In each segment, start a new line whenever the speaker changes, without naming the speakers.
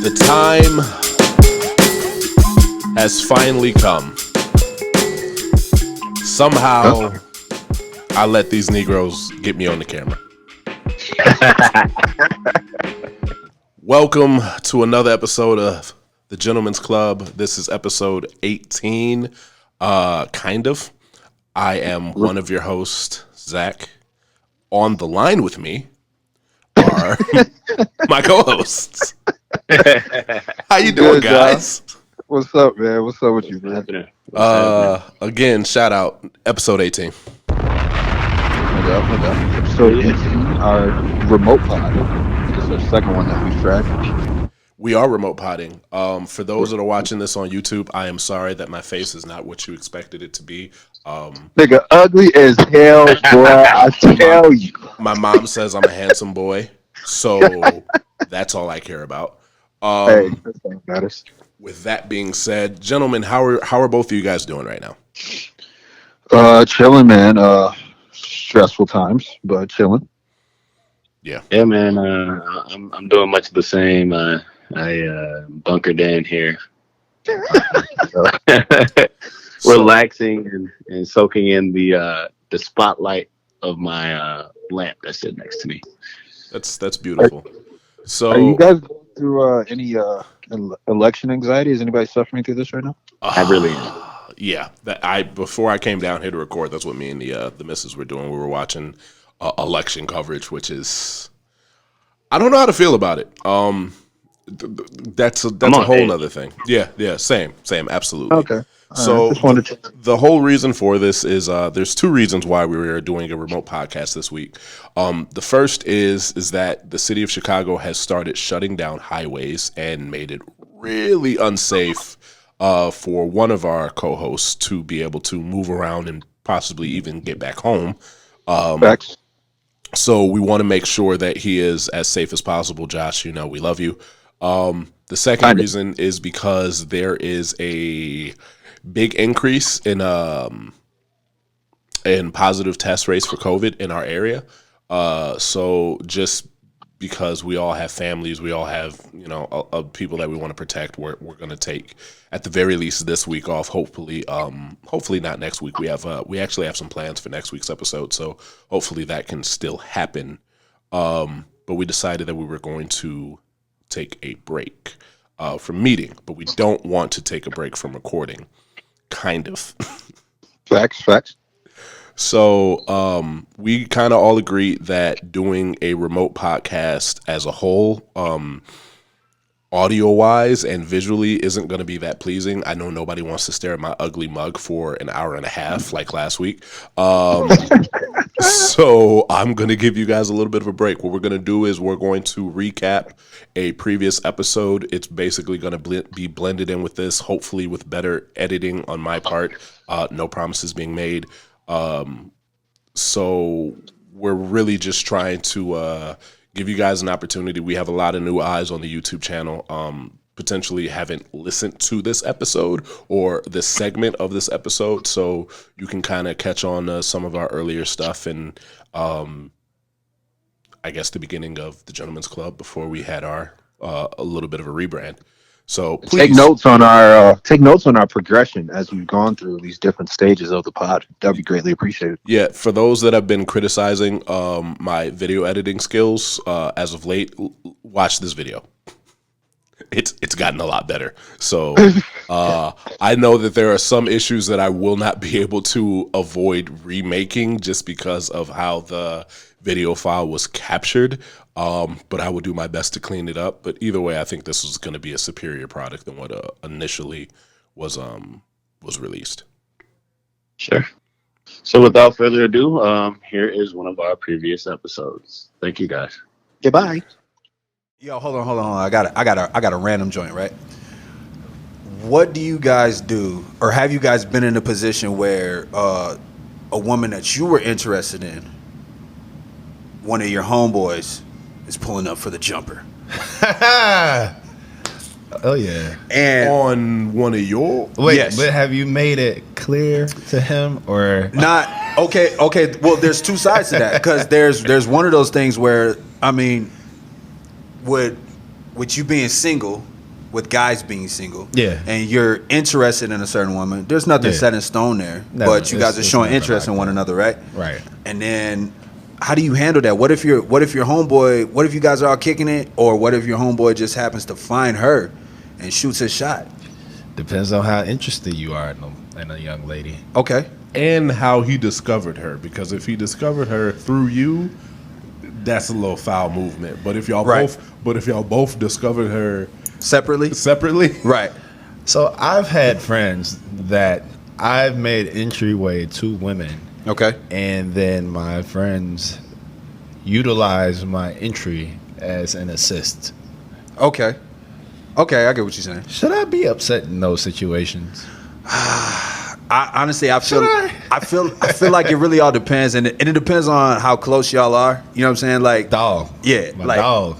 The time has finally come. Somehow, I let these Negroes get me on the camera. Welcome to another episode of The Gentleman's Club. This is episode 18, kind of. I am one of your hosts, Zach. On the line with me are my co-hosts. How you doing, guys?
What's up, man? What's up with you, man?
Again, shout out episode 18.
Episode 18, our remote pod. This is our second one that we've tried.
We are remote podding. For those that are watching this on YouTube, I am sorry that my face is not what you expected it to be.
Nigga, ugly as hell, boy. I tell you.
My mom says I'm a handsome boy, so that's all I care about.
Hey, that's all that matters.
With that being said, gentlemen, how are both of you guys doing right now?
Chilling, man. Stressful times, but chilling.
Yeah, man. I'm doing much the same. I bunkered in here, relaxing and soaking in the spotlight of my lamp that's sitting next to me.
That's beautiful. So,
are you guys going through any election anxiety? Is anybody suffering through this right now?
I really am.
Yeah, before I came down here to record, that's what me and the missus were doing. We were watching election coverage, which is, I don't know how to feel about it. That's a whole nother thing. Yeah, same, absolutely.
Okay.
So the whole reason for this is there's two reasons why we were doing a remote podcast this week. The first is that the city of Chicago has started shutting down highways and made it really unsafe for one of our co-hosts to be able to move around and possibly even get back home. So we want to make sure that he is as safe as possible. Josh, you know we love you. The second reason is because there is a big increase in positive test rates for COVID in our area. So just because we all have families, we all have people that we want to protect, we're going to take at the very least this week off. Hopefully not next week. We actually have some plans for next week's episode, so hopefully that can still happen. But we decided that we were going to take a break from meeting, but we don't want to take a break from recording. Kind of.
Facts.
So we kind of all agree that doing a remote podcast as a whole, audio-wise and visually, isn't going to be that pleasing. I know nobody wants to stare at my ugly mug for an hour and a half like last week. So I'm going to give you guys a little bit of a break. What we're going to do is we're going to recap a previous episode. It's basically going to be blended in with this, hopefully with better editing on my part. No promises being made. So we're really just trying to give you guys an opportunity. We have a lot of new eyes on the YouTube channel. Potentially haven't listened to this episode or this segment of this episode, so you can kind of catch on some of our earlier stuff and I guess the beginning of the Gentleman's Club before we had our a little bit of a rebrand. So please
take notes on our progression as we've gone through these different stages of the pod. That'd be greatly appreciated.
Yeah, for those that have been criticizing my video editing skills as of late, watch this video. It's gotten a lot better. So I know that there are some issues that I will not be able to avoid remaking just because of how the video file was captured. But I will do my best to clean it up. But either way, I think this is going to be a superior product than what initially was released.
Sure. So without further ado, here is one of our previous episodes. Thank you, guys.
Goodbye.
Yo, hold on. I got a random joint, right? What do you guys do, or have you guys been in a position where a woman that you were interested in, one of your homeboys, is pulling up for the jumper?
Oh yeah.
And
on one of your
Wait, yes. But have you made it clear to him or
not? Okay. Well, there's two sides to that because there's one of those things where I mean, with you being single, with guys being single,
Yeah.
and you're interested in a certain woman, there's nothing
Yeah.
set in stone there,
No,
but you guys are
it's
showing
never
interest
like
in one
that.
another, right?
Right.
And then, how do you handle that? What if your homeboy? What if you guys are all kicking it, or what if your homeboy just happens to find her and shoots his shot?
Depends on how interested you are in a young lady.
Okay.
And how he discovered her, because if he discovered her through you, that's a little foul movement. But if y'all
Right.
both discovered her
Separately.
separately,
Right.
So I've had friends that I've made entryway to women,
Okay.
and then my friends utilize my entry as an assist.
Okay. I get what you're saying.
Should I be upset in those situations?
I honestly, I feel,
Should
I feel like it really all depends, and it depends on how close y'all are. You know what I'm saying? Like,
Dog.
yeah,
My
like,
dog.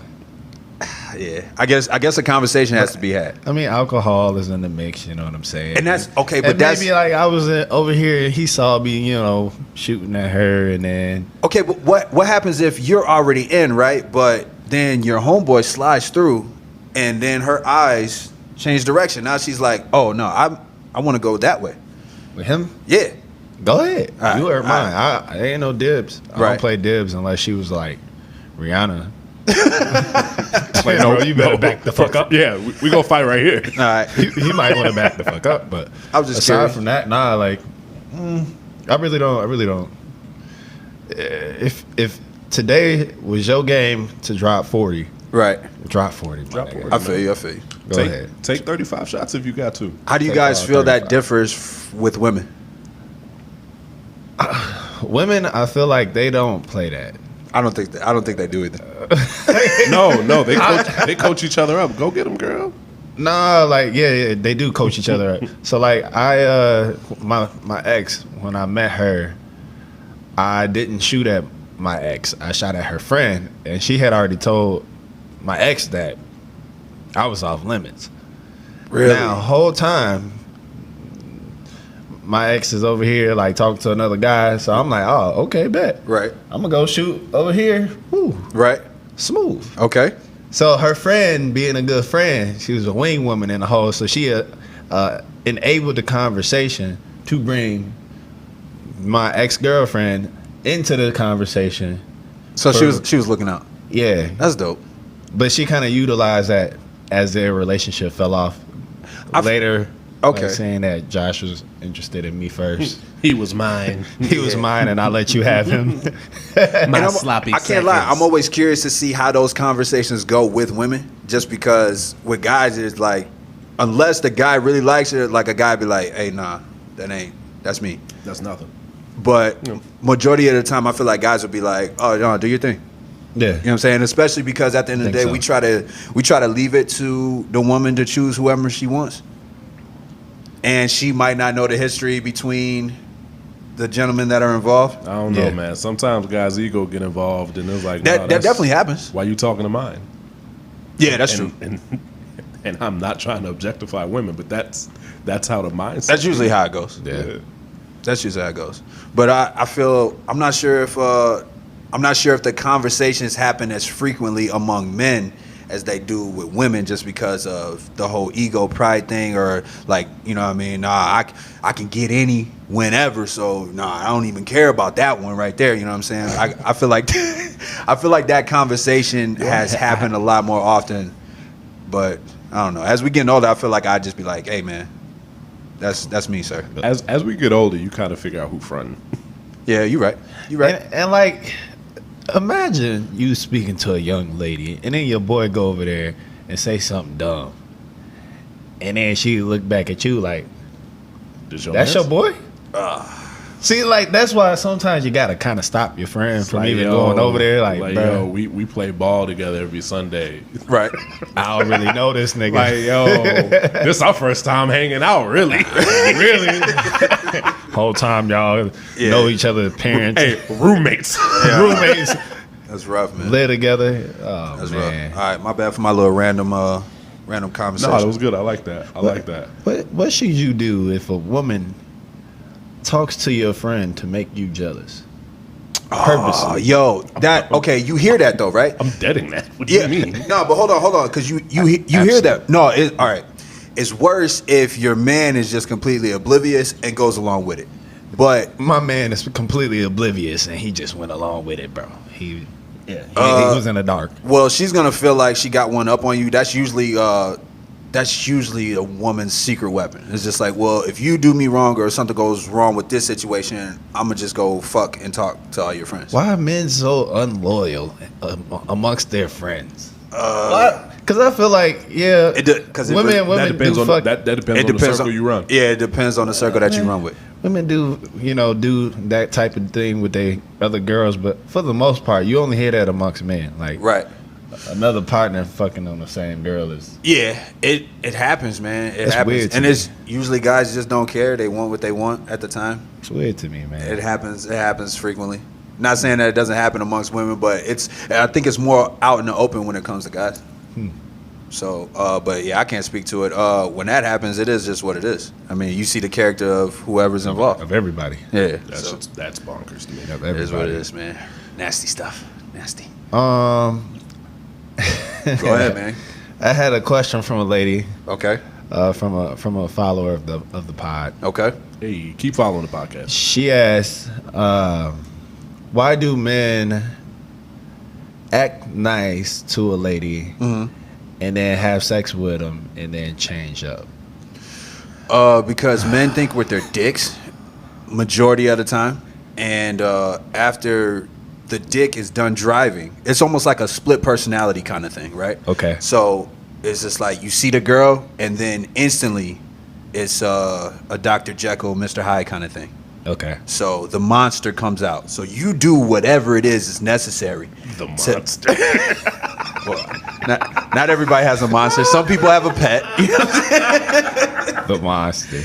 yeah. I guess a conversation has to be had.
I mean, alcohol is in the mix, you know what I'm saying?
And that's okay, but
and
that's
maybe like I was over here and he saw me, shooting at her, and then
okay. But what happens if you're already in, right? But then your homeboy slides through, and then her eyes change direction. Now she's like, oh no, I want to go that way.
with him,
Yeah.
go ahead.
All right,
You are
all
mine. I ain't no dibs. I
Right.
don't play dibs unless she was like Rihanna.
like,
Bro, you better back the fuck up.
Yeah, we gonna fight right here.
All right.
He might want to back the fuck up, but
I was just
aside
curious.
from that, nah. Like, I really don't. If today was your game to drop 40,
Right.
drop 40. my
Drop
nigga.
40.
I feel you.
Go ahead.
Take 35 shots if you got to.
How do you
Take
guys
all
feel that
35.
differs with women?
Women, I feel like they don't play that.
I don't think they do either.
No, they coach each other up. Go get them, girl.
Nah, like yeah, they do coach each other. So like my ex, when I met her, I didn't shoot at my ex. I shot at her friend, and she had already told my ex that I was off limits.
Really?
Now, whole time, my ex is over here like talking to another guy. So I'm like, oh, okay, bet.
Right.
I'm gonna go shoot over here. Woo,
Right.
smooth.
Okay.
So her friend, being a good friend, she was a wing woman in the hole, so she enabled the conversation to bring my ex-girlfriend into the conversation.
So she was looking out.
Yeah,
That's dope.
but she kind of utilized that as their relationship fell off later.
Okay.
Saying that Josh was interested in me first.
He was mine.
He was mine, and I let you have him.
My sloppy
I can't lie.
seconds.
I'm always curious to see how those conversations go with women. Just because with guys, it's like, unless the guy really likes it, like a guy be like, "Hey, nah, that's me."
That's nothing.
But
Yeah.
majority of the time, I feel like guys will be like, "Oh, no, do your thing."
Yeah.
You know what I'm saying? Especially because at the end of the day,
Think so.
we try to leave it to the woman to choose whoever she wants, and she might not know the history between the gentlemen that are involved.
I don't know,
Yeah.
man. Sometimes guys' ego get involved, and it's like
That
nah,
that definitely happens.
Why you talking to mine?
Yeah, that's
and,
true.
And I'm not trying to objectify women, but that's how the mindset.
That's usually how it goes.
Yeah.
That's usually how it goes. But I feel I'm not sure if the conversations happen as frequently among men as they do with women, just because of the whole ego pride thing, or like, you know what I mean? Nah, I can get any whenever, so nah, I don't even care about that one right there. You know what I'm saying? I feel like I feel like that conversation has happened a lot more often. But I don't know. As we getting older, I feel like I'd just be like, hey man, that's me, sir.
As we get older, you kind of figure out who fronting.
Yeah, you're right. You're right.
And like, imagine you speaking to a young lady, and then your boy go over there and say something dumb, and then she look back at you like,
Does your
"That's
man-
your boy." See, like that's why sometimes you gotta kind of stop your friend from
Like,
even
yo,
going over there. Like,
yo,
bro,
we play ball together every Sunday.
Right.
I don't really know this nigga.
Like, yo, this our first time hanging out, really, really.
Whole time y'all
Yeah.
know each other's parents,
Hey, roommates.
roommates,
That's rough, man.
live together. Oh
That's
man.
rough. All right, my bad for my little random conversation.
No, it was good. I like that. I like that.
What should you do if a woman talks to your friend to make you jealous? Purposely.
Yo, that okay. You hear that though, right?
I'm deading that. What do
Yeah.
you mean?
No, but hold on, because you hear that. No, all right. It's worse if your man is just completely oblivious and goes along with it. But
My man is completely oblivious, and he just went along with it, bro. He was in the dark.
well, she's gonna feel like she got one up on you. That's usually a woman's secret weapon. It's just like, well, if you do me wrong or something goes wrong with this situation, I'm gonna just go fuck and talk to all your friends.
Why are men so unloyal amongst their friends? Because I feel like, women
That depends
do
on
fuck.
that depends on the circle you run.
Yeah, it depends on the circle that you run with.
Women do that type of thing with their other girls, but for the most part, you only hear that amongst men. Like,
Right.
another partner fucking on the same girl is.
Yeah, it happens, man. It
That's
happens,
weird to
and
me.
it's usually guys just don't care. They want what they want at the time.
It's weird to me, man.
It happens frequently. Not saying that it doesn't happen amongst women, but I think it's more out in the open when it comes to guys. So, but yeah, I can't speak to it. When that happens, it is just what it is. I mean, you see the character of whoever's involved.
Of everybody.
Yeah,
That's bonkers to me.
Of
it is what it
everybody.
is, man. Nasty stuff. Nasty.
Um,
Go ahead, man.
I had a question from a lady,
Okay.
from a follower of the pod.
Okay.
Hey, keep following the podcast.
She asked, why do men act nice to a lady and then have sex with them and then change up?
Because men think with their dicks majority of the time, and after the dick is done driving, it's almost like a split personality kind of thing, right?
Okay.
So it's just like you see the girl, and then instantly it's a Dr. Jekyll, Mr. Hyde kind of thing.
Okay.
So the monster comes out. So you do whatever it is necessary.
The monster.
Well, not everybody has a monster. Some people have a pet.
The monster.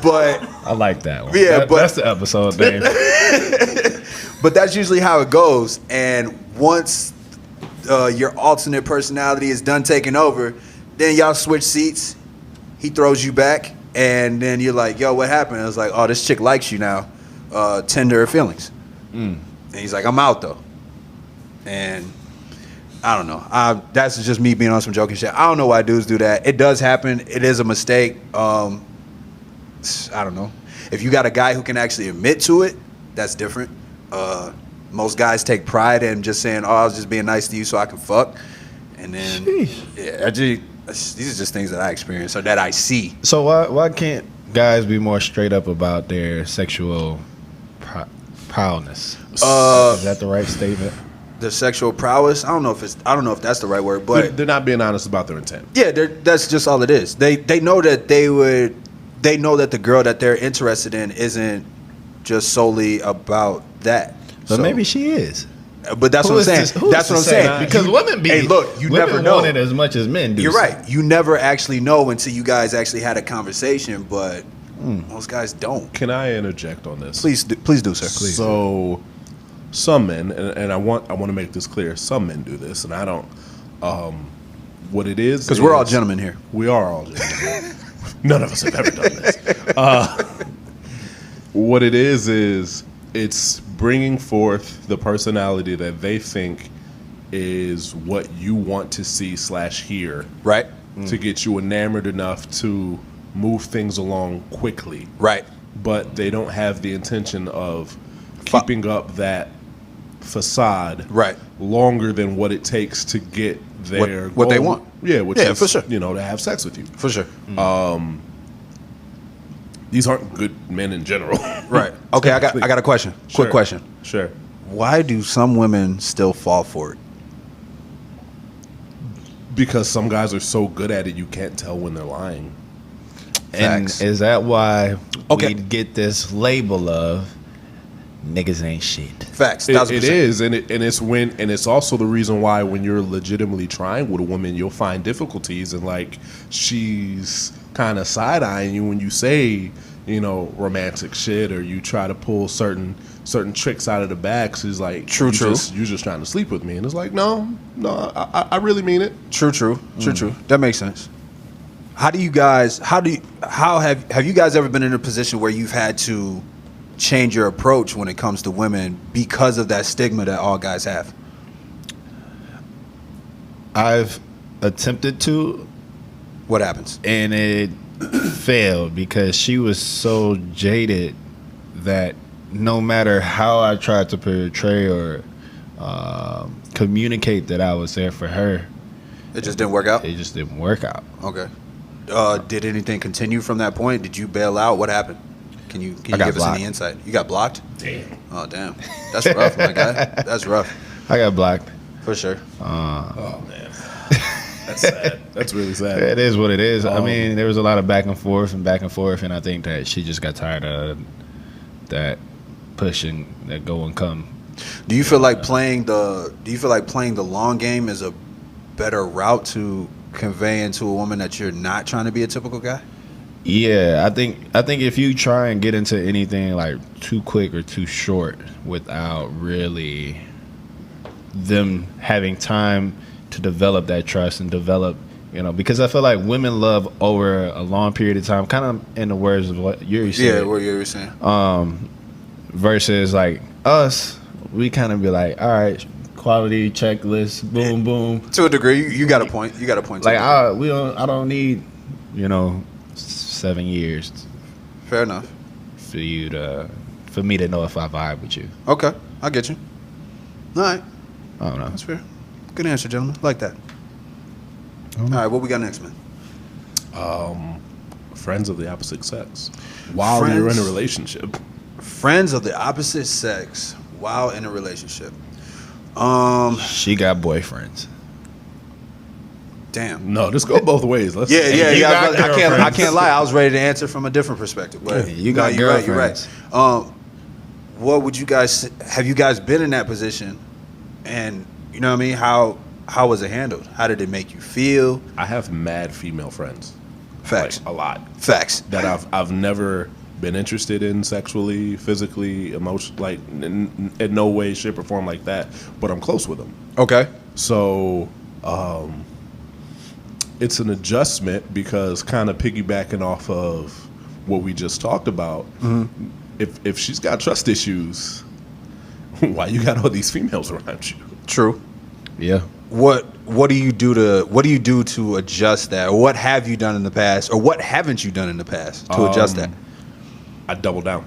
But
I like that one.
Yeah, but-
that's the episode name.
But that's usually how it goes. And once your alternate personality is done taking over, then y'all switch seats. He throws you back, and then you're like, yo, what happened? I was like, oh, this chick likes you now. Tender feelings. And he's like, I'm out, though. And I don't know. That's just me being on some joking shit. I don't know why dudes do that. It does happen. It is a mistake. I don't know. If you got a guy who can actually admit to it, that's different. Most guys take pride in just saying, "Oh, I was just being nice to you so I can fuck," and then these are just things that I experience or that I see.
So why can't guys be more straight up about their sexual prowess? Is that the right statement?
The sexual prowess. I don't know if that's the right word, but
They're not being honest about their intent.
yeah, that's just all it is. They know that they know that the girl that they're interested in isn't just solely about that.
But
So-
maybe she is.
But that's what I'm saying. That's what I'm saying.
Because women be.
Hey, look, you
women
never know.
want it as much as men do.
You're right. You never actually know until you guys actually had a conversation, but most guys don't.
Can I interject on this?
Please do, sir. Please.
So, some men, and I want to make this clear. Some men do this, and I don't. What it is,
Because we're all gentlemen here.
We are all gentlemen. None of us have ever done this. What it is it's bringing forth the personality that they think is what you want to see / hear,
Right?
to get you enamored enough to move things along quickly.
Right.
But they don't have the intention of keeping up that facade
Right.
longer than what it takes to get their
What they
goal.
want.
Yeah, which
Yeah,
is,
for sure.
to have sex with you.
For sure.
These aren't good men in general.
Right. Okay, I got a question.
Sure.
Quick question.
Sure.
Why do some women still fall for it?
Because some guys are so good at it, you can't tell when they're lying.
And
Facts.
is that why
Okay.
we get this label of niggas ain't shit?
Facts.
It
1000%.
is, and it's also the reason why when you're legitimately trying with a woman, you'll find difficulties, and like she's kind of side eyeing you when you say romantic shit, or you try to pull certain tricks out of the bag. She's like,
True.
You're just trying to sleep with me, and it's like, no, I really mean it.
True. That makes sense. How have you guys ever been in a position where you've had to change your approach when it comes to women because of that stigma that all guys have?
I've attempted to,
What happens?
and it failed because she was so jaded that no matter how I tried to portray or communicate that I was there for her,
It just didn't work out?
it just didn't work out.
Okay. Did anything continue from that point? Did you bail out? What happened? Can you
I got
give us
blocked.
any insight? You got blocked?
Damn.
Oh, damn. That's rough, my guy. That's rough.
I got blocked.
For sure.
Oh man, that's sad. That's really sad.
It is what it is. I mean, there was a lot of back and forth, and I think that she just got tired of that pushing, that go and come.
Do you feel like playing the long game is a better route to conveying to a woman that you're not trying to be a typical guy?
Yeah, I think if you try and get into anything like too quick or too short without really them having time to develop that trust and develop, because I feel like women love over a long period of time, kind of in the words of what you're saying.
Yeah, what you were saying.
Versus like us, we kind of be like, all right, quality checklist, boom, boom.
To a degree, you got a point. You got a point.
Like I don't need, 7 years
Fair enough.
for me to know if I vibe with you.
Okay, I get you. All right,
I don't know.
that's fair. Good answer, gentlemen. Like that. All right, what we got next, man?
Friends of the opposite sex while you're in a relationship.
Friends of the opposite sex while in a relationship.
She got boyfriends.
Damn.
No, just go both ways. Let's
Yeah.
got
I
girlfriends.
can't lie. I was ready to answer from a different perspective. But
Yeah, you got
you're right.
girlfriends.
What would you guys have? You guys been in that position, and you know what I mean? How was it handled? How did it make you feel?
I have mad female friends.
Facts.
Like, a lot.
Facts.
That I've never been interested in sexually, physically, emotionally, like in no way, shape, or form like that. But I'm close with them.
Okay.
So it's an adjustment because kind of piggybacking off of what we just talked about.
Mm-hmm.
If she's got trust issues, why you got all these females around you?
True.
Yeah.
What do you do to adjust that? Or what have you done in the past? Or what haven't you done in the past to adjust that?
I double down.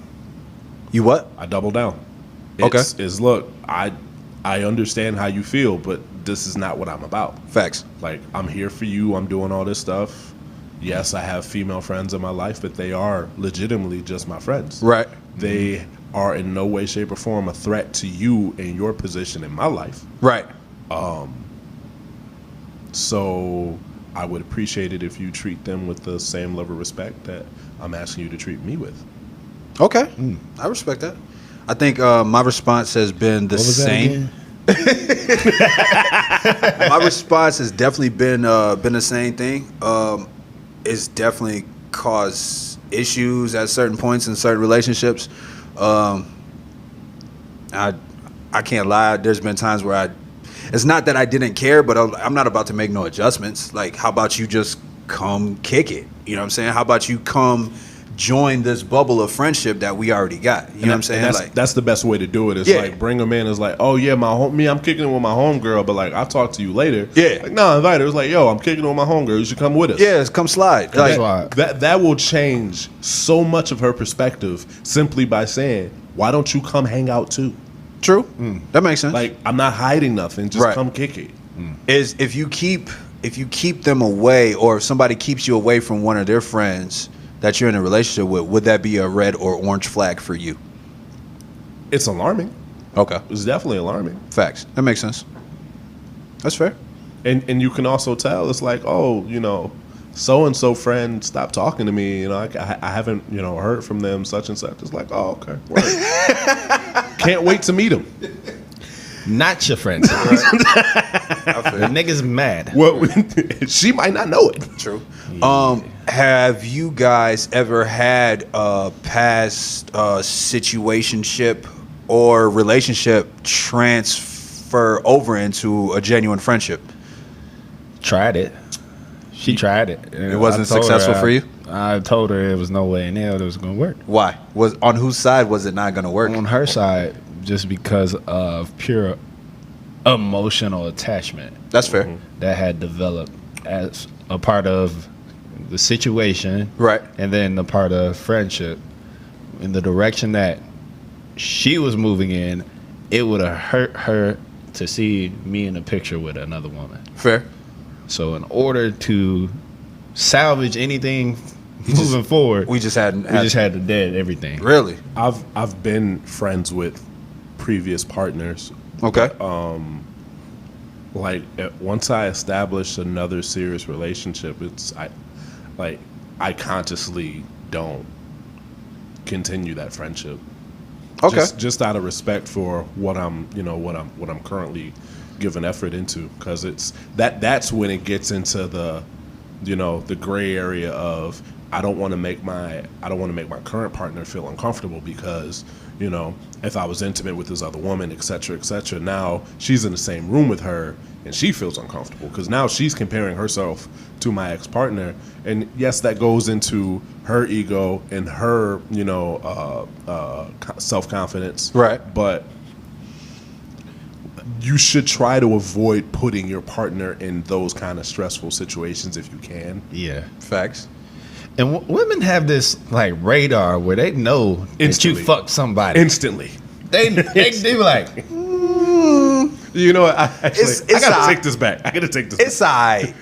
You what?
I double down.
Okay.
It's look, I understand how you feel, but this is not what I'm about.
Facts.
Like, I'm here for you. I'm doing all this stuff. Yes, I have female friends in my life, but they are legitimately just my friends.
Right.
They are in no way, shape, or form a threat to you and your position in my life.
Right.
So I would appreciate it if you treat them with the same level of respect that I'm asking you to treat me with.
Okay. I respect that. I think my response has been the same. My response has definitely been the same thing. It's definitely caused issues at certain points in certain relationships. I can't lie. There's been times where it's not that I didn't care, but I'm not about to make no adjustments. Like, how about you just come kick it? You know what I'm saying? How about you come join this bubble of friendship that we already got? You know what I'm saying?
That's the best way to do it. It's
Yeah.
like, bring them in. It's like, oh yeah, I'm kicking it with my homegirl, but like, I'll talk to you later.
Yeah.
Like, no, invite her. It's like, yo, I'm kicking it with my homegirl. You should come with us.
Yeah, come slide. Like,
That will change so much of her perspective simply by saying, why don't you come hang out too?
true. That makes sense.
Like, I'm not hiding nothing. Just
Right.
come kick it.
Is if you keep them away, or if somebody keeps you away from one of their friends that you're in a relationship with, would that be a red or orange flag for you?
It's alarming.
Okay.
It's definitely alarming.
Facts. That makes sense. That's fair.
And you can also tell, it's like, oh, so and so friend stopped talking to me. I haven't heard from them, such and such. It's like, oh, okay, word. Can't wait to meet them.
Not your friends. The nigga's mad.
Well, she might not know it.
True. Have you guys ever had a past situationship or relationship transfer over into a genuine friendship?
Tried it. She tried it. And
It wasn't
I told
successful
her,
for you?
I told her it was no way in hell it was going to work.
Why? Was on whose side was it not going to work?
On her side, just because of pure emotional attachment
That's fair.
that had developed as a part of the situation,
Right.
and then the part of friendship. In the direction that she was moving in, it would have hurt her to see me in a picture with another woman.
Fair.
So in order to salvage anything moving forward,
We just hadn't.
we just had to dead everything.
Really?
I've been friends with previous partners.
Okay.
Once I established another serious relationship, I consciously don't continue that friendship.
Okay.
Just out of respect for what I'm currently giving effort into, because that's when it gets into the gray area of I don't want to make my current partner feel uncomfortable because if I was intimate with this other woman, et cetera, now she's in the same room with her and she feels uncomfortable because now she's comparing herself to my ex-partner, and yes, that goes into her ego and her self-confidence,
Right.
But you should try to avoid putting your partner in those kind of stressful situations if you can.
Yeah.
Facts.
And women have this like radar where they know that
Instantly.
you fucked somebody.
Instantly.
They be like,
You know what? I gotta
a-
take this back.
It's I.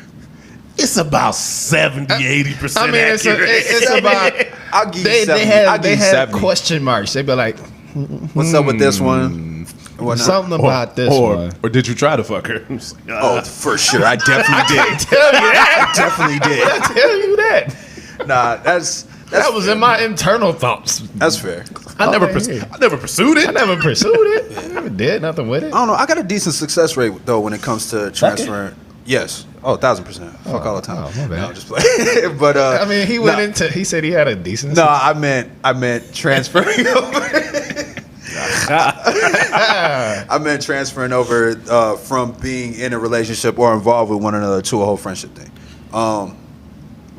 It's about 70-80%
I mean,
accurate.
it's about.
I'll give you
They
70. I'll give
they
you
have
70.
question marks. They be like,
What's up with this one? Whatnot?
something about this one.
Or did you try to fuck her? I'm just like,
Oh, for sure. I definitely did.
Tell you that.
Definitely did.
I tell you that.
Nah, that's
That was in my internal thoughts.
that's fair.
I never
hey.
pursued it.
I never pursued it. I never did nothing with it.
I don't know. I got a decent success rate though when it comes to transferring. Yes. Oh, 1,000%. Fuck all the time.
oh, my bad.
No, I'm just playing. But
I mean, he went into. He said he had a decent.
No, I meant transferring over. I meant transferring over from being in a relationship or involved with one another to a whole friendship thing.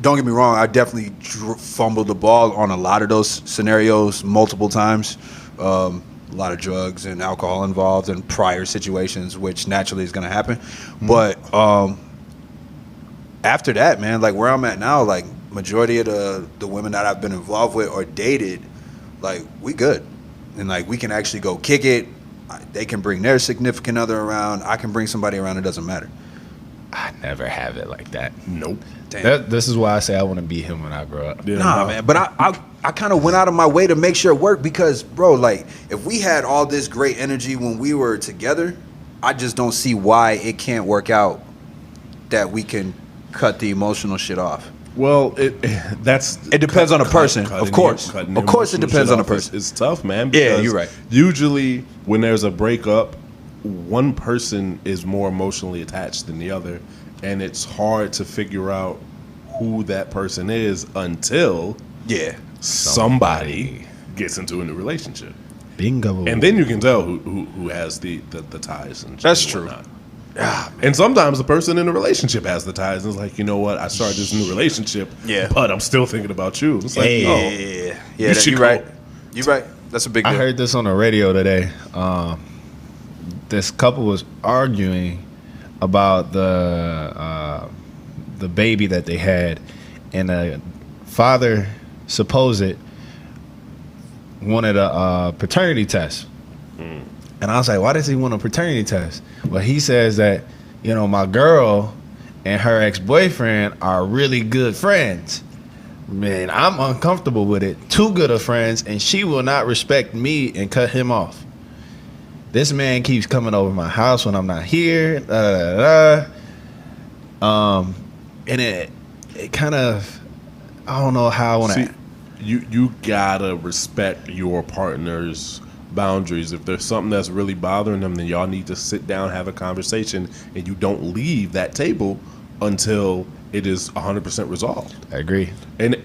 Don't get me wrong, I definitely fumbled the ball on a lot of those scenarios multiple times. A lot of drugs and alcohol involved in prior situations, which naturally is going to happen.
Mm-hmm.
But after that, man, like where I'm at now, like majority of the women that I've been involved with or dated, like we good. And like we can actually go kick it. They can bring their significant other around. I can bring somebody around. It doesn't matter.
I never have it like that.
Nope.
Damn.
This is why I say I want to be him when I grow up.
Yeah,
Nah,
no.
man. But I kind of went out of my way to make sure it worked because, bro, like if we had all this great energy when we were together, I just don't see why it can't work out that we can cut the emotional shit off.
Well, it
depends on the person, of course.
cutting the
Of course it
emotional
depends
shit
on the
off
person.
It's tough, man.
Yeah,
because
you're right.
Usually, when there's a breakup, one person is more emotionally attached than the other, and it's hard to figure out who that person is until
Yeah.
somebody gets into a new relationship,
Bingo.
and then you can tell who has the ties. And
That's
and
true.
whatnot. And sometimes the person in the relationship has the ties and is like, you know what, I started this new relationship,
Yeah.
but I'm still thinking about you. It's like,
Hey.
no.
Yeah,
should
you're
go.
right. You're right. That's a big deal.
I heard this on the radio today. This couple was arguing about the baby that they had, and the father supposed wanted a paternity test. And I was like, why does he want a paternity test? Well, he says that, my girl and her ex-boyfriend are really good friends. Man, I'm uncomfortable with it. Too good of friends, and she will not respect me and cut him off. This man keeps coming over my house when I'm not here. And it kind of, I don't know how I want
See,
to.
you gotta respect your partner's boundaries. If there's something that's really bothering them, then y'all need to sit down, have a conversation, and you don't leave that table until it is 100% resolved.
I agree.
And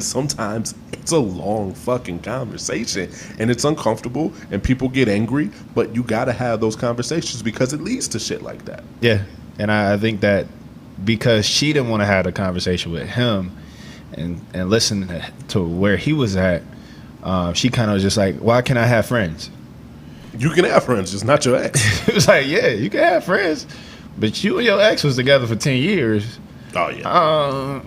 sometimes it's a long fucking conversation, and it's uncomfortable, and people get angry, but you gotta have those conversations because it leads to shit like that.
Yeah, and I think that because she didn't want to have a conversation with him and listen to where he was at, she kind of was just like, why can't I have friends?
You can have friends, just not your ex.
It was like, yeah, you can have friends, but you and your ex was together for 10 years.
Oh, yeah.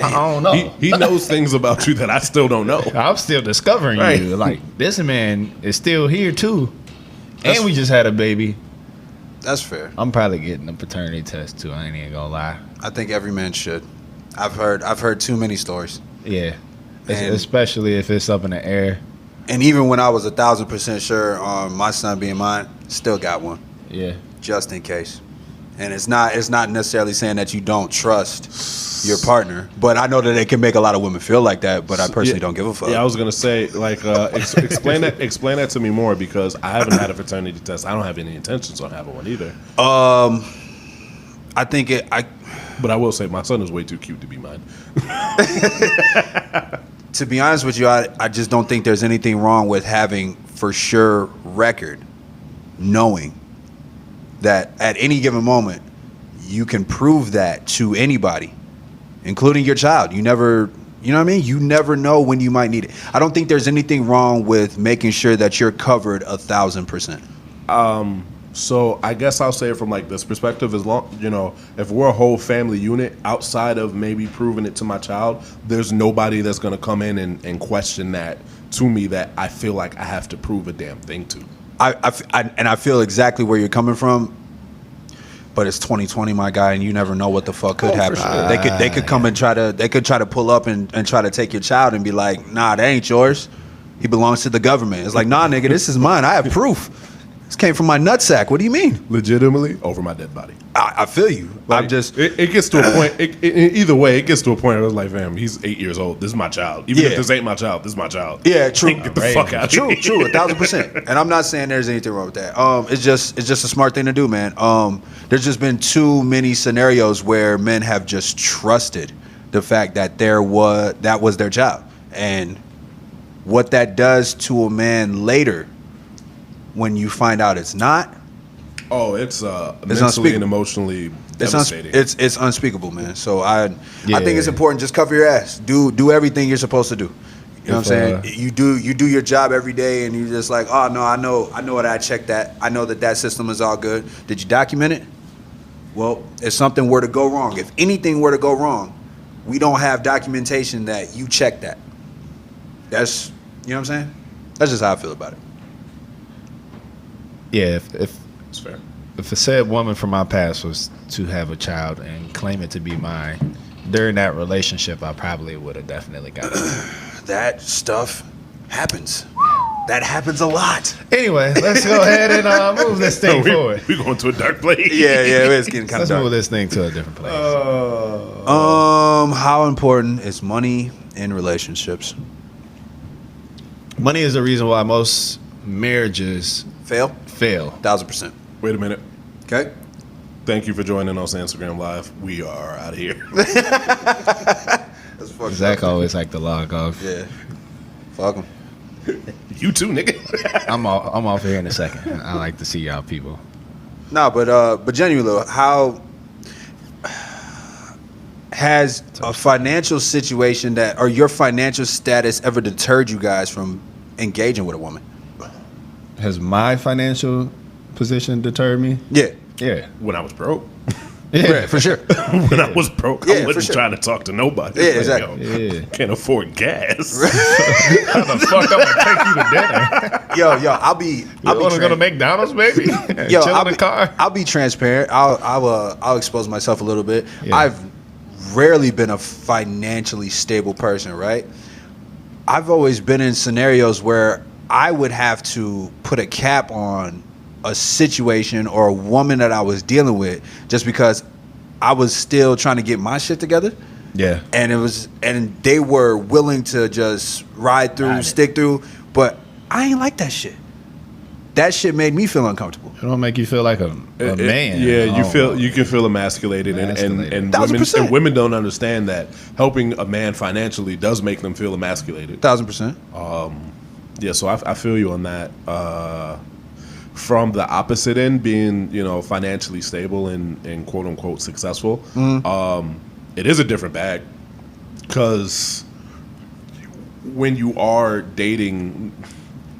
I don't know.
He knows things about you that I still don't know.
I'm still discovering
Right.
you. Like, this man is still here, too. And we just had a baby.
That's fair.
I'm probably getting a paternity test, too. I ain't even gonna lie.
I think every man should. I've heard too many stories.
Yeah.
And-
Especially if it's up in the air.
And even when I was 1,000% sure on my son being mine, still got one
Yeah.
just in case. And it's not necessarily saying that you don't trust your partner, but I know that it can make a lot of women feel like that. But I personally don't give a fuck.
Yeah, I was gonna say, like, explain that to me more, because I haven't had a paternity test. I don't have any intentions on having one either.
I think
But I will say, my son is way too cute to be mine.
to be honest with you, I just don't think there's anything wrong with having for sure record, knowing that at any given moment you can prove that to anybody, including your child. You never, you know what I mean? You never know when you might need it. I don't think there's anything wrong with making sure that you're covered 1,000%.
So I guess I'll say it from like this perspective: as long, if we're a whole family unit, outside of maybe proving it to my child, there's nobody that's gonna come in and question that to me that I feel like I have to prove a damn thing to.
I feel exactly where you're coming from, but it's 2020, my guy, and you never know what the fuck could happen.
Sure.
They could come and try to pull up and try to take your child and be like, nah, that ain't yours. He belongs to the government. It's like, nah, nigga, this is mine. I have proof. This came from my nutsack. What do you mean?
Legitimately over my dead body.
I feel you.
Like,
I'm just.
It gets to a point. Either way, it gets to a point where I was like, fam, he's 8 years old. This is my child. Even if this ain't my child, this is my child.
Yeah, true.
Get the fuck out.
True, 1,000%. And I'm not saying there's anything wrong with that. It's just a smart thing to do, man. There's just been too many scenarios where men have just trusted the fact that that was their child, and what that does to a man later when you find out it's not.
Oh, it's mentally and emotionally devastating.
It's unspeakable, man. So I think it's important. Just cover your ass. Do everything you're supposed to do. You know what I'm saying? You do your job every day, and you're just like, oh no, I know what I checked that. I know that system is all good. Did you document it? Well, if something were to go wrong, if anything were to go wrong, we don't have documentation that you checked that. That's, you know what I'm saying? That's just how I feel about it.
Yeah,
It's fair.
if a said woman from my past was to have a child and claim it to be mine, during that relationship, I probably would have definitely got it.
That stuff happens. That happens a lot.
Anyway, let's go ahead and move this thing forward.
We're going to a dark place.
Yeah, it's getting kind of
Let's
dark.
move this thing to a different place.
How important is money in relationships?
Money is the reason why most marriages
Fail?
fail.
1,000%.
Wait a minute.
Okay.
Thank you for joining us on Instagram Live. We are out of here.
That's fucked
Zach
up.
always like to log off.
Yeah. Fuck him.
You too, nigga.
I'm off here in a second. I like to see y'all people.
No, but genuinely, how has a financial situation or your financial status ever deterred you guys from engaging with a woman?
Has my financial position deterred me?
Yeah.
Yeah.
When I was broke.
Yeah, for sure.
When I was broke,
Yeah,
I
for
wasn't
sure.
trying to talk to nobody.
Yeah,
Like,
exactly.
yo,
Yeah.
can't afford gas.
How the fuck I'm gonna take you to dinner?
Yo, I'll be
Want to go to McDonald's, baby?
Yo,
Chill in the car.
I'll be transparent. I'll expose myself a little bit.
Yeah.
I've rarely been a financially stable person, right? I've always been in scenarios where I would have to put a cap on a situation or a woman that I was dealing with just because I was still trying to get my shit together.
Yeah.
And they were willing to just ride through, stick through, but I ain't like that shit. That shit made me feel uncomfortable.
It don't make you feel like a man.
Yeah,
Oh.
you can feel emasculated,
Emasculated.
and
1,000%.
women don't understand that helping a man financially does make them feel emasculated.
1,000%.
Yeah, so I feel you on that. from the opposite end, being financially stable and quote unquote successful, it is a different bag because when you are dating,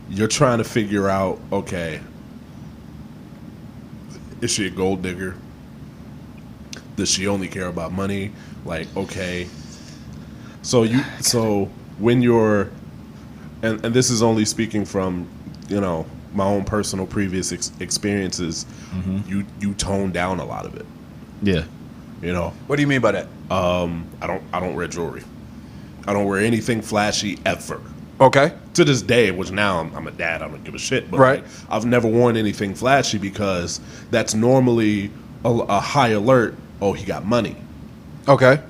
you're trying to figure out, okay, is she a gold digger? Does she only care about money? Like, okay. So when you're, and this is only speaking from, my own personal previous experiences, you tone down a lot of it.
Yeah.
What do you mean by that?
I don't wear jewelry. I don't wear anything flashy ever.
Okay.
To this day, which now I'm a dad, I don't give a shit. But
Right.
I've never worn anything flashy because that's normally a high alert. Oh, he got money.
Okay.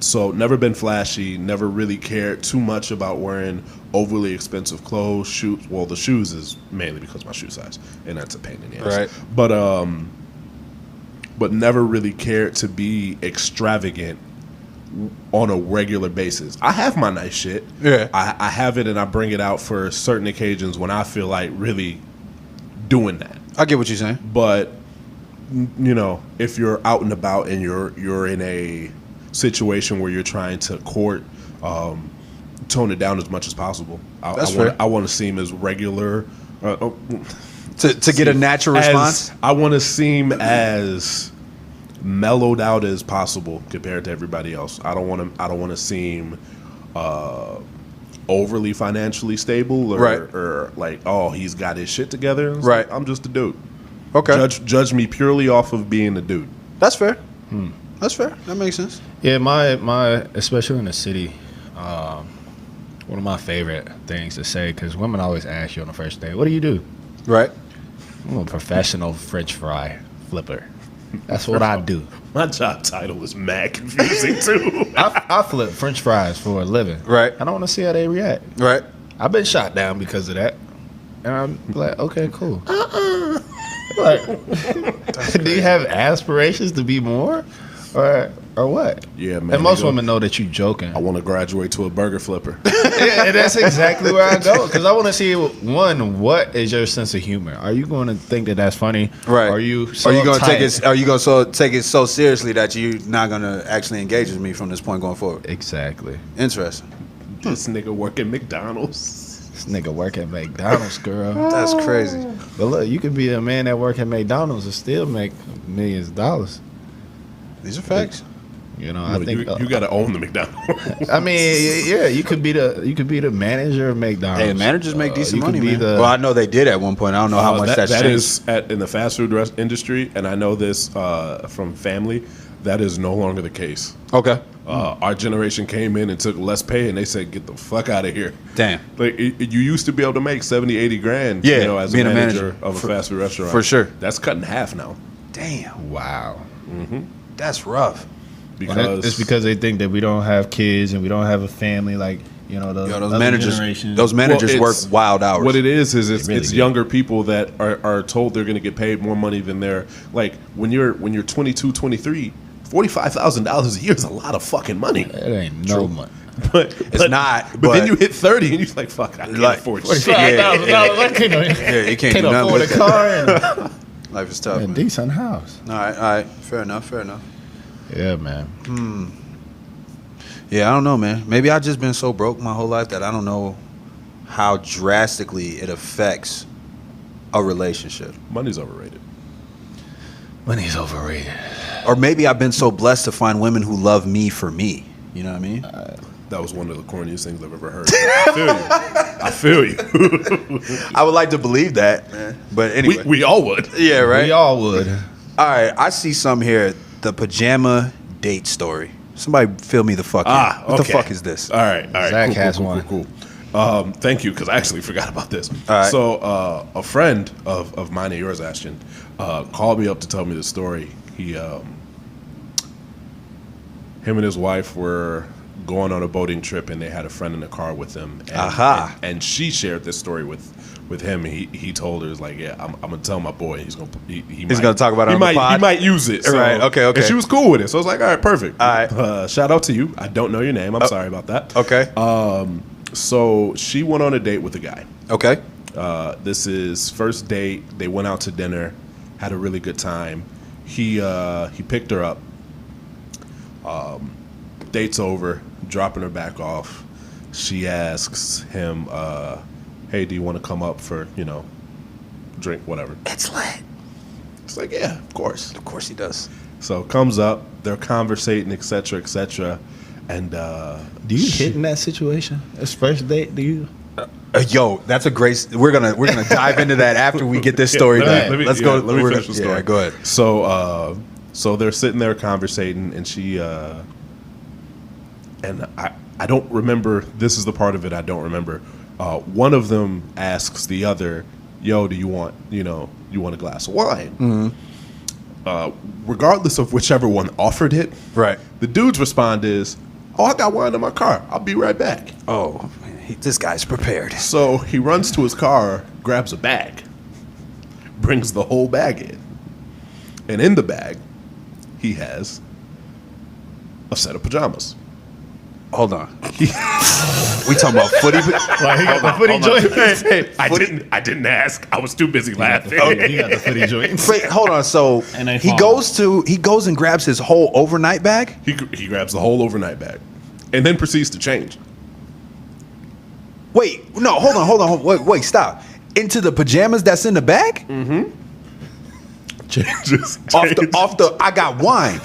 So never been flashy. Never really cared too much about wearing overly expensive clothes. Shoes. Well, the shoes is mainly because of my shoe size, and that's a pain in the ass.
Right.
But never really cared to be extravagant on a regular basis. I have my nice shit.
Yeah.
I have it and I bring it out for certain occasions when I feel like really doing that.
I get what you're saying.
But if you're out and about and you're in a situation where you're trying to court, tone it down as much as possible.
That's fair.
I want to seem as regular.
To get a natural response?
I want to seem as mellowed out as possible compared to everybody else. I don't want to seem overly financially stable or like, oh, he's got his shit together. It's
Right.
like, I'm just a dude.
Okay.
Judge me purely off of being a dude.
That's fair. That's fair. That makes sense.
Yeah, my especially in the city, one of my favorite things to say, because women always ask you on the first day, what do you do?
Right.
I'm a professional French fry flipper. That's what I do.
My job title is mad confusing too.
I flip French fries for a living.
Right.
I don't want to see how they react.
Right.
I've been shot down because of that. And I'm like, okay, cool. Like, do you have aspirations to be more? Or what?
Yeah, man.
And most women know that you joking.
I want to graduate to a burger flipper.
Yeah, and that's exactly where I go. Because I want to see, one, what is your sense of humor? Are you going to think that that's funny?
Right.
Are you so
going to take
uptight?
it? Are you going to take it so seriously that you're not going to actually engage with me from this point going forward?
Exactly.
Interesting.
This nigga work at McDonald's.
This nigga work at McDonald's, girl.
That's crazy.
But look, you could be a man that work at McDonald's and still make millions of dollars.
These are facts.
I
No,
think
you got to own the McDonald's.
I mean, yeah, you could be the manager of McDonald's.
Hey, managers make decent money, man.
The,
Well, I know they did at one point. I don't know how much that's
that
changed.
is in the fast food industry, and I know this from family. That is no longer the case.
Okay.
Our generation came in and took less pay, and they said, "Get the fuck out of here."
Damn.
Like you used to be able to make 70, 80 grand.
Yeah,
as a
being a
manager
manager
of a fast food restaurant.
for sure.
That's cut in half now.
Damn.
wow.
That's rough.
Because
It's because they think that we don't have kids and we don't have a family like those other generations.
Those managers
Well,
work
it's-
wild hours.
What it is it's
really
it's
do.
younger people that are told they're going to get paid more money than they're like when you're 22, 23, $45,000 a year is a lot of fucking money.
It ain't no money.
But
It's not,
But
but-
then you hit 30 and you're like, fuck, I can't
Like,
afford
$45,000.
shit.
I can't,
Yeah, you can't do nothing
afford a
with that.
car and
Life is tough.
a
Man.
decent house.
All right. Fair enough.
Yeah, man.
Yeah, I don't know, man. Maybe I've just been so broke my whole life that I don't know how drastically it affects a relationship.
Money's overrated.
Money's overrated.
Or maybe I've been so blessed to find women who love me for me. You know what I mean?
That was one of the corniest things I've ever heard. I feel you.
I would like to believe that, man. But anyway.
We all would.
yeah, right?
We all would.
All right, I see some here. The pajama date story. Somebody fill me the fuck in. What the fuck is this?
All right.
Zach has one.
Cool. Thank you, because I actually forgot about this.
All right.
So a friend of mine and yours, Ashton, called me up to tell me the story. Him and his wife were going on a boating trip, and they had a friend in the car with them. And, and she shared this story with him. He told her, like, yeah, I'm gonna tell my boy. He's gonna
talk about it on the pod?
He might use it. So,
Right, okay.
And she was cool with it. So I was like, all right, perfect.
All right.
Shout out to you. I don't know your name. I'm sorry about that.
Okay.
So she went on a date with a guy.
Okay.
This is first date. They went out to dinner, had a really good time. He picked her up. Date's over, dropping her back off. She asks him, "Hey, do you want to come up for drink, whatever?"
It's lit.
It's like, yeah, of course.
Of course he does.
So comes up, they're conversating, etc., etc., and
Do you hit in that situation? It's first date. Do you?
Yo, that's a great. We're gonna dive into that after we get this story done. Let's go.
Let me finish the story.
Yeah, go ahead.
So they're sitting there conversating, and she and I don't remember. This is the part of it I don't remember. One of them asks the other, "Yo, do you want a glass of wine?" Regardless of whichever one offered it,
Right.
the dude's respond is, "Oh, I got wine in my car. I'll be right back."
Oh, this guy's prepared.
So he runs to his car, grabs a bag, brings the whole bag in. And in the bag, he has a set of pajamas.
Hold on. We talking about footy?
Like he got the footy joint.
Hey, I didn't ask. I was too busy laughing.
He got the footy joint.
Wait, hold on. So
And they
he
fall
goes and grabs his whole overnight bag.
He grabs the whole overnight bag and then proceeds to change.
Wait, no, hold on. Wait, stop. Into the pajamas that's in the bag?
Changes.
Off the I got wine.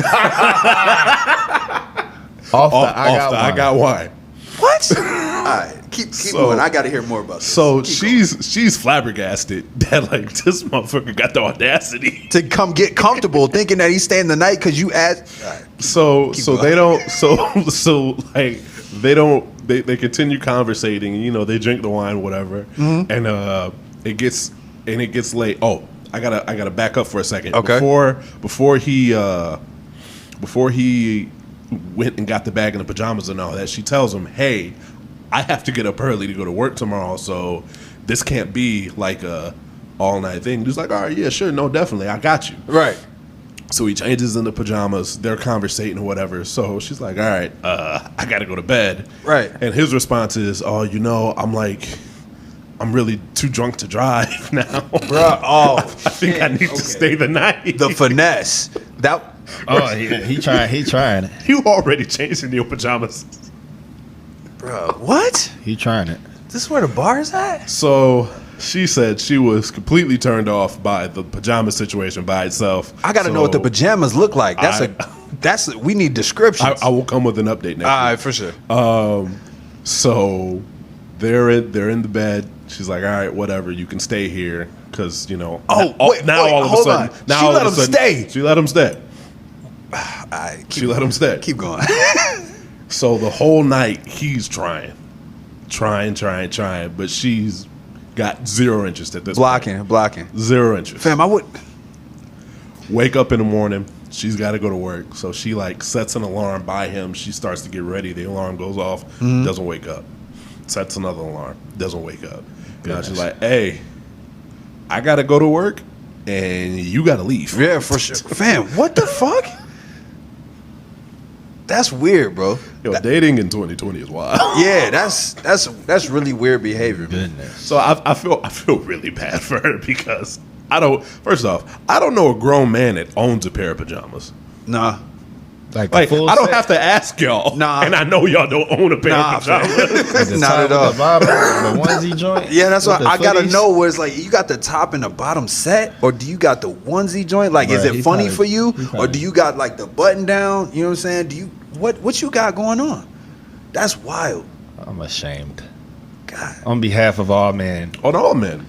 I got wine.
What? All right, keep going. I got to hear more about this.
So
Keep
she's flabbergasted that like this motherfucker got the audacity.
to come get comfortable, thinking that he's staying the night because you asked. All right.
So
going.
they don't so like they don't they continue conversating. They drink the wine, whatever, and it gets late. Oh, I gotta back up for a second.
Okay.
Before he went and got the bag and the pajamas and all that, she tells him, "Hey, I have to get up early to go to work tomorrow, so this can't be like a all night thing." He's like, "All right, yeah, sure, no, definitely, I got you."
Right.
So he changes into pajamas. They're conversating or whatever. So she's like, "All right, I got to go to bed."
Right.
And his response is, "Oh, I'm really too drunk to drive now.
Bruh, oh,
I think I need to stay the night."
the finesse. That
Oh, he trying it.
You already changed into your pajamas.
bro, what?
He trying it.
This is where the bar is at?
So she said she was completely turned off by the pajama situation by itself.
I got to know what the pajamas look like. We need descriptions.
I will come with an update next
All right,
week.
for sure.
So they're in the bed. She's like, "All right, whatever. You can stay here because
wait,
all of a
hold
sudden,
on.
now
She
all
let
of a
him
sudden-
stay.
She let him stay.
All right,
She let him stay.
keep going.
So the whole night he's trying, but she's got zero interest at this
blocking.
point. Zero interest.
Fam, I would.
Wake up in the morning. She's got to go to work. So she sets an alarm by him. She starts to get ready. The alarm goes off. Doesn't wake up. Sets another alarm. Doesn't wake up. Now she's like, "Hey, I got to go to work and you got to leave."
Yeah, for sure. Fam, what the fuck? That's weird, bro.
Yo, dating in 2020 is wild.
Yeah, that's really weird behavior.
Goodness.
So I feel really bad for her because first off, I don't know a grown man that owns a pair of pajamas.
Nah.
Like
Like,
full
I don't
set?
have to ask y'all.
Nah.
And I know y'all don't own a pair
Nah,
of pajamas.
The
Not
top
at all.
with the bottom, the onesie joint.
Yeah, that's
with
why
the
I gotta
footies?
know where it's like you got the top and the bottom set, or do you got the onesie joint? Like, is
Bruh,
it
he
funny
probably-
for you,
he
or
probably-
do you got like the button down? You know what I'm saying? Do you what you got going on? That's wild.
I'm ashamed.
God,
On behalf of all men,
On all men.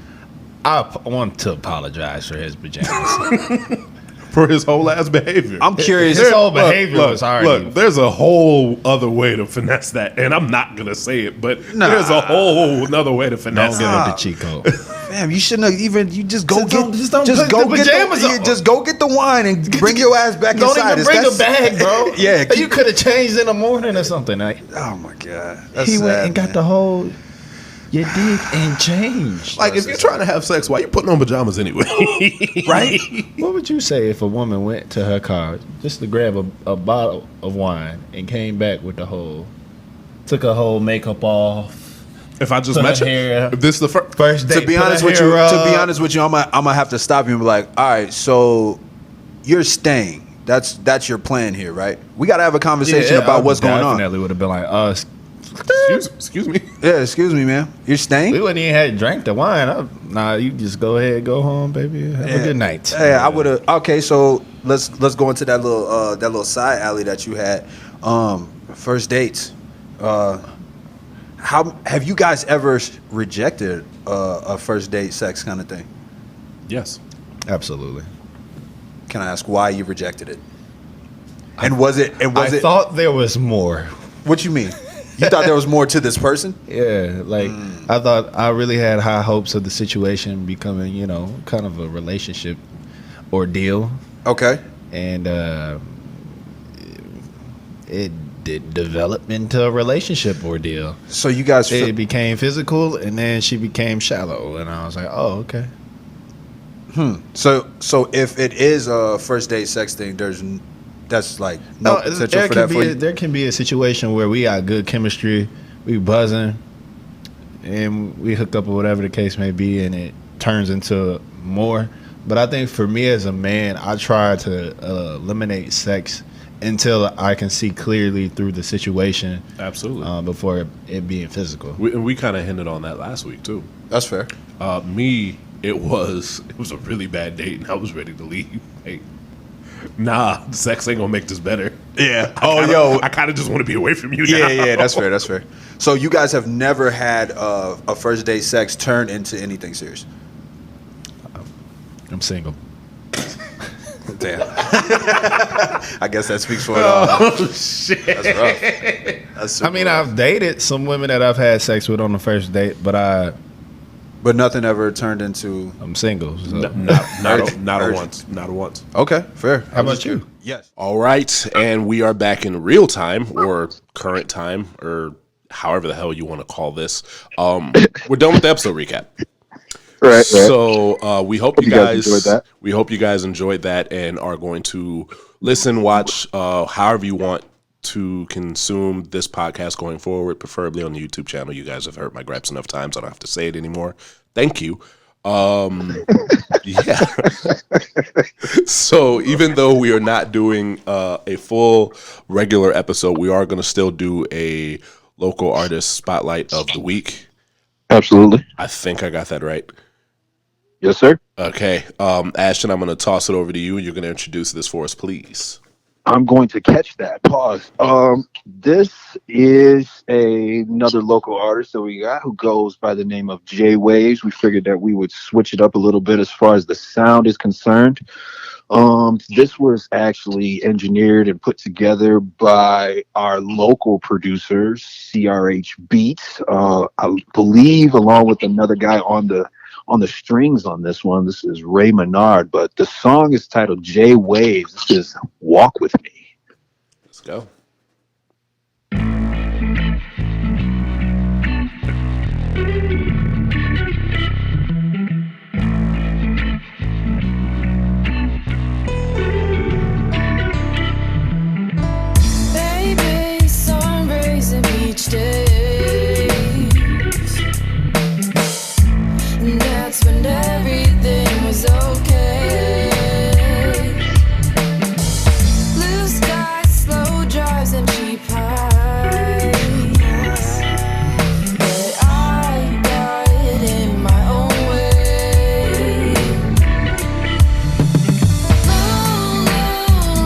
want to apologize for his pajamas.
For his whole ass behavior.
I'm curious.
His whole behavior was already-
Look, there's a whole other way to finesse that. And I'm not going to say it, but
Nah.
there's a whole another way to
Don't
finesse
give
it.
him the cheat code.
Fam, you shouldn't have even. You just go
Just
get.
don't- just don't put the pajamas on.
Just go get the wine and bring your ass back
Don't
inside.
even bring a
That's-
bag, bro.
Yeah,
you could have changed in the morning or something. Like,
Oh my god, that's
he went
sad,
and got
man.
the whole. You did and changed.
Like, if you're trying to have sex, why you putting on pajamas anyway?
right.
What would you say if a woman went to her car just to grab a bottle of wine and came back with took her whole makeup off
If I just met you, if this is the
First date.
To be honest with you, I'm gonna have to stop you and be like, all right, so you're staying. That's your plan here, right? We got to have a conversation about what's going on.
Definitely would have been like,
excuse me.
Yeah, excuse me, man. You're staying?
we wouldn't even had drank the wine. Nah, you just go ahead, go home, baby. Have a good night.
Yeah, I would have. Okay, so let's go into that little side alley that you had. First dates. How have you guys ever rejected a first date sex kind of thing?
Yes.
Absolutely.
Can I ask why you rejected it? And was it?
I thought there was more.
What you mean? You thought there was more to this person?
Yeah, like I thought I really had high hopes of the situation becoming, kind of a relationship ordeal,
Okay.
and it did develop into a relationship ordeal.
So you guys.
It became physical, and then she became shallow, and I was like, oh, okay.
So if it is a first date sex thing, that's like no potential for that for you.
There can be a situation where we got good chemistry, we buzzing, and we hook up or whatever the case may be, and it turns into more. But I think for me as a man, I try to eliminate sex until I can see clearly through the situation.
Absolutely.
Before it being physical.
We kind of hinted on that last week too.
That's fair.
It was a really bad date, and I was ready to leave. Hey, nah, sex ain't gonna make this better.
Yeah.
I kind of just want to be away from you now.
Yeah. That's fair. That's fair. So you guys have never had a first date sex turn into anything serious?
I'm single.
Damn. I guess that speaks for it all.
Oh shit!
That's rough. That's
I mean,
rough.
I've dated some women that I've had sex with on the first date, but
But nothing ever turned into.
I'm single. So.
Not a once.
Okay, fair.
How about you?
Yes.
All right, and we are back in real time or current time or however the hell you want to call this. We're done with the episode recap.
Right.
So we hope you guys
enjoyed that.
We hope you guys enjoyed that and are going to listen, watch, however you want to consume this podcast going forward, preferably on the YouTube channel. You guys have heard my gripes enough times. I don't have to say it anymore. Thank you. Yeah. So even though we are not doing a full regular episode, we are going to still do a local artist spotlight of the week.
Absolutely.
I think I got that right.
Yes, sir.
Okay. Ashton, I'm going to toss it over to you, and you're going to introduce this for us, please.
I'm going to catch that. Pause. This is another local artist that we got who goes by the name of J Waves. We figured that we would switch it up a little bit as far as the sound is concerned. This was actually engineered and put together by our local producers, CRH Beats. I believe, along with another guy on the strings on this one. This is Ray Menard, but the song is titled J Waves. This is Walk With Me.
Let's go.
Baby, sun raising each day. That's when everything was okay. Blue skies, slow drives, and cheap highs. But I got it in my own way. Low, low,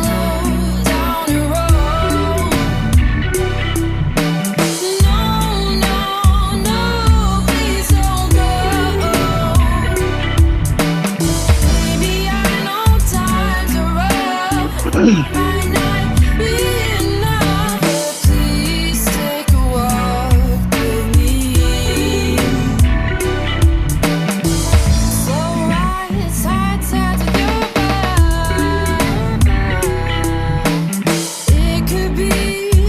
low, down the road. No, no, no, please don't go. Baby, I know times are rough. Might not be enough, but please take a walk with me. Slow rides, high tides of your vibe. It could be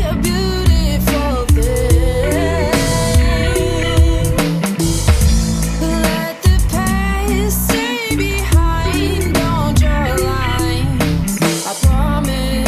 a beautiful thing. Let the past stay behind. Don't draw lines. I promise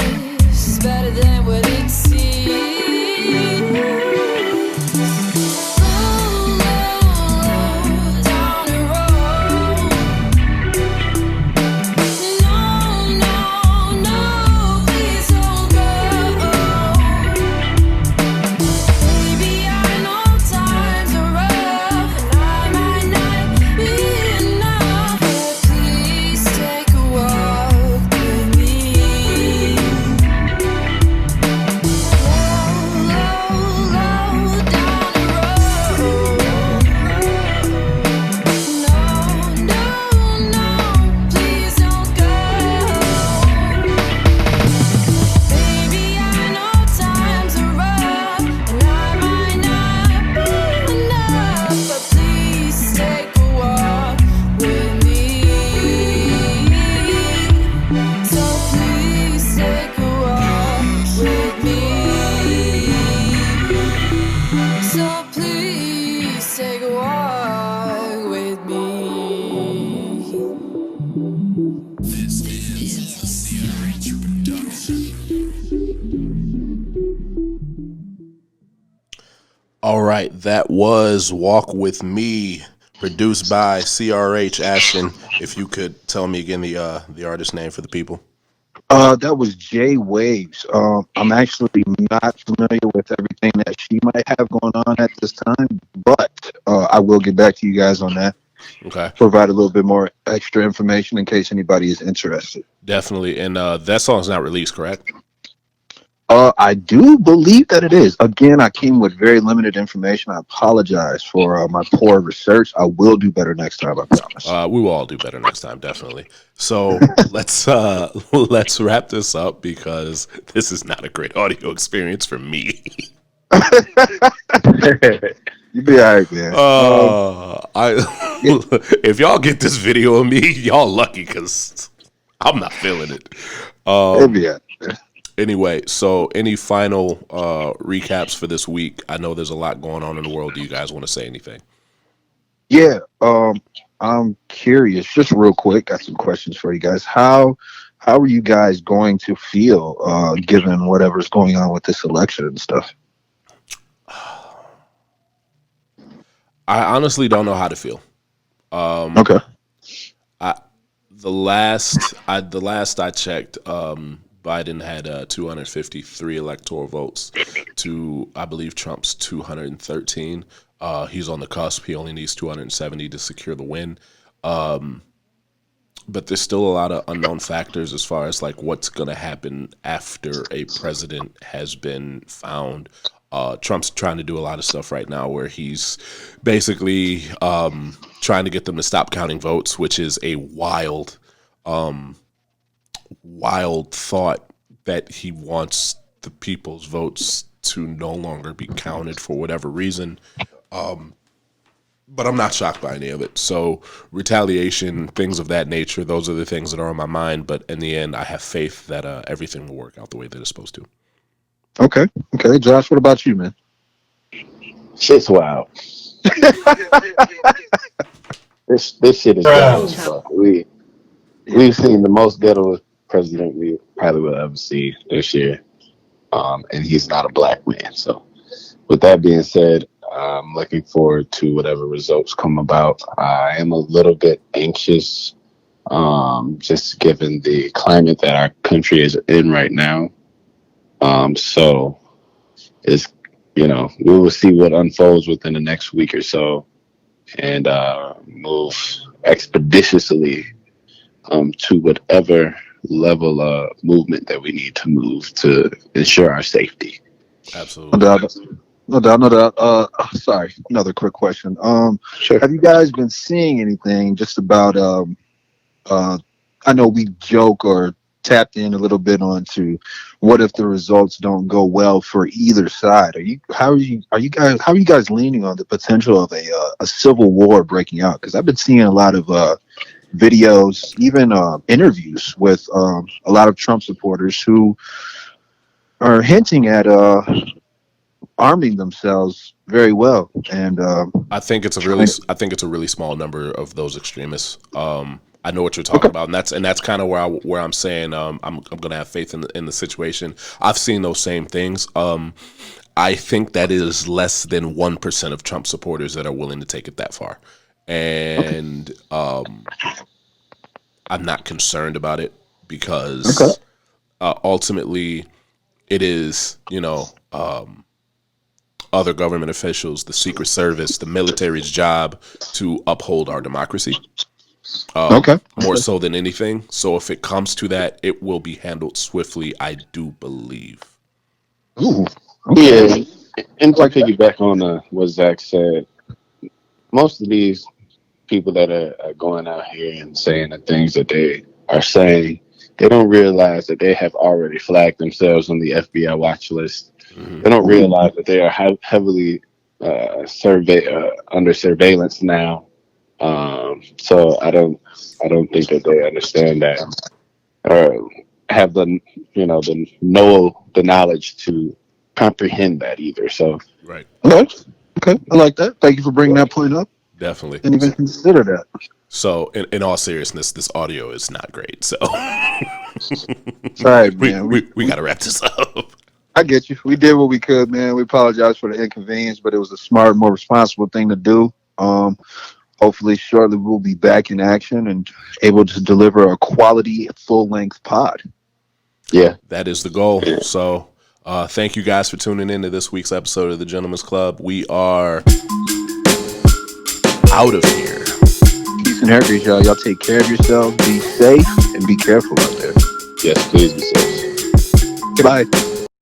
This is a CRH production. All right, that was Walk With Me, produced by CRH. Ashton, if you could tell me again the artist name for the people.
That was Jay Waves. I'm actually not familiar with everything that she might have going on at this time, but I will get back to you guys on that.
Okay,
Provide a little bit more extra information in case anybody is interested.
definitely. And that song's not released, correct?
I do believe that it is. Again, I came with very limited information. I apologize for my poor research. I will do better next time, I promise.
We will all do better next time, definitely. So let's let's wrap this up because this is not a great audio experience for me.
You be all right, man.
If y'all get this video of me, y'all lucky because I'm not feeling it.
It'll be all right.
Anyway, so any final recaps for this week? I know there's a lot going on in the world. Do you guys want to say anything?
Yeah, I'm curious, just real quick, got some questions for you guys. How are you guys going to feel given whatever's going on with this election and stuff?
I honestly don't know how to feel.
Okay.
The last I checked, Biden had 253 electoral votes to, I believe, Trump's 213. He's on the cusp. He only needs 270 to secure the win. But there's still a lot of unknown factors as far as like what's going to happen after a president has been found. Trump's trying to do a lot of stuff right now where he's basically trying to get them to stop counting votes, which is a wild thought that he wants the people's votes to no longer be counted for whatever reason. But I'm not shocked by any of it. So retaliation, things of that nature, those are the things that are on my mind. But in the end, I have faith that everything will work out the way that it's supposed to.
Okay. Josh, what about you, man?
Shit's wild. This shit is ghetto as fuck. We've seen the most ghetto president we probably will ever see this year, and he's not a black man. So, with that being said, I'm looking forward to whatever results come about. I am a little bit anxious, just given the climate that our country is in right now. So it's, we will see what unfolds within the next week or so, and move expeditiously to whatever level of movement that we need to move to ensure our safety.
Absolutely.
No doubt. Sorry, another quick question.
Sure.
Have you guys been seeing anything just about? I know we joke or tapped in a little bit onto what if the results don't go well for either side. How are you guys leaning on the potential of a civil war breaking out? Because I've been seeing a lot of videos, even interviews with a lot of Trump supporters who are hinting at arming themselves very well, and
I think it's a really small number of those extremists. I know what you're talking about, and that's kind of where I'm saying I'm going to have faith in the situation. I've seen those same things. I think that is less than 1% of Trump supporters that are willing to take it that far, and I'm not concerned about it because ultimately it is other government officials, the Secret Service, the military's job to uphold our democracy. More so than anything. So if it comes to that, it will be handled swiftly, I do believe.
Ooh,
Yeah, and to piggyback on what Zach said, most of these people that are going out here and saying the things that they are saying, they don't realize that they have already flagged themselves on the FBI watch list.
Mm-hmm.
They don't realize that they are heavily under surveillance now. So I don't think that they understand that or have the knowledge to comprehend that either. So
Right.
Okay, I like that. Thank you for bringing that point up.
Definitely.
Didn't even consider that.
So, in all seriousness, this audio is not great. So,
It's all right, man.
we got to wrap this up.
I get you. We did what we could, man. We apologize for the inconvenience, but it was a smart, more responsible thing to do. Hopefully, shortly we'll be back in action and able to deliver a quality, full-length pod.
Yeah.
That is the goal. So, thank you guys for tuning in to this week's episode of the Gentleman's Club. We are out of here.
Peace and hair grease, y'all. Y'all take care of yourselves. Be safe and be careful out there.
Yes, please be safe.
Goodbye.